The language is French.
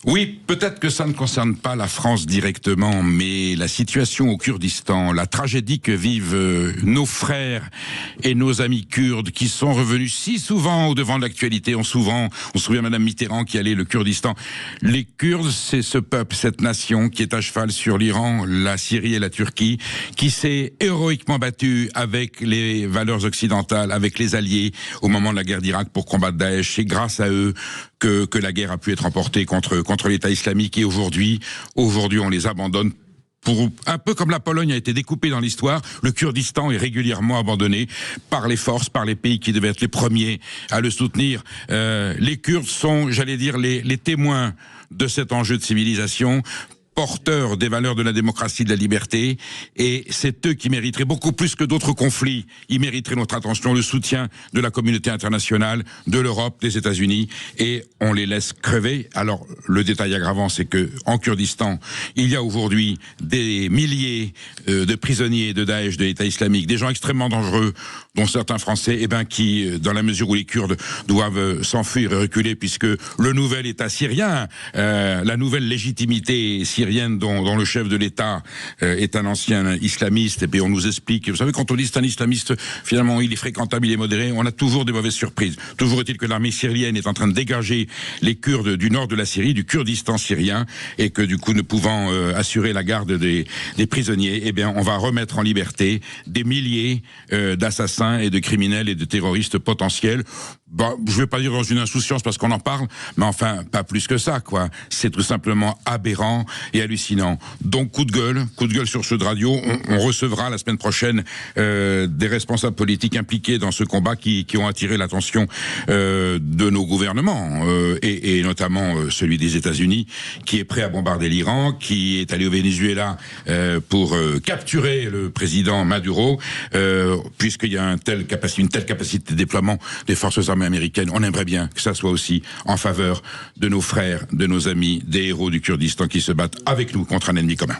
Oui, peut-être que ça ne concerne pas la France directement, mais la situation au Kurdistan, la tragédie que vivent nos frères et nos amis kurdes qui sont revenus si souvent au devant de l'actualité. On se souvient Madame Mitterrand qui allait le Kurdistan. Les Kurdes, c'est ce peuple, cette nation qui est à cheval sur l'Iran, la Syrie et la Turquie, qui s'est héroïquement battu avec les valeurs occidentales, avec les alliés au moment de la guerre d'Irak pour combattre Daesh. C'est grâce à eux que la guerre a pu être remportée contre l'État islamique, et aujourd'hui on les abandonne. Un peu comme la Pologne a été découpée dans l'histoire, le Kurdistan est régulièrement abandonné par les forces, par les pays qui devaient être les premiers à le soutenir. Les Kurdes sont, j'allais dire, les témoins de cet enjeu de civilisation, porteurs des valeurs de la démocratie, de la liberté, et c'est eux qui mériteraient beaucoup plus que d'autres conflits. Ils mériteraient notre attention, le soutien de la communauté internationale, de l'Europe, des États-Unis, et on les laisse crever. Alors, le détail aggravant, c'est que en Kurdistan, il y a aujourd'hui des milliers de prisonniers de Daesh, de l'État islamique, des gens extrêmement dangereux, dont certains Français, qui, dans la mesure où les Kurdes doivent s'enfuir et reculer, puisque le nouvel État syrien, la nouvelle légitimité syrienne, dont le chef de l'État est un ancien islamiste, et puis on nous explique, vous savez, quand on dit c'est un islamiste, finalement il est fréquentable, il est modéré, on a toujours des mauvaises surprises. Toujours est-il que l'armée syrienne est en train de dégager les Kurdes du nord de la Syrie, du Kurdistan syrien, et que du coup, ne pouvant assurer la garde des prisonniers, on va remettre en liberté des milliers d'assassins et de criminels et de terroristes potentiels. Je vais pas dire dans une insouciance parce qu'on en parle, mais enfin, pas plus que ça, quoi. C'est tout simplement aberrant et hallucinant. Donc, coup de gueule sur Sud Radio. On recevra la semaine prochaine des responsables politiques impliqués dans ce combat qui ont attiré l'attention de nos gouvernements, et notamment celui des États-Unis, qui est prêt à bombarder l'Iran, qui est allé au Venezuela pour capturer le président Maduro, puisqu'il y a une telle capacité de déploiement des forces armées américaines. On aimerait bien que ça soit aussi en faveur de nos frères, de nos amis, des héros du Kurdistan qui se battent avec nous contre un ennemi commun.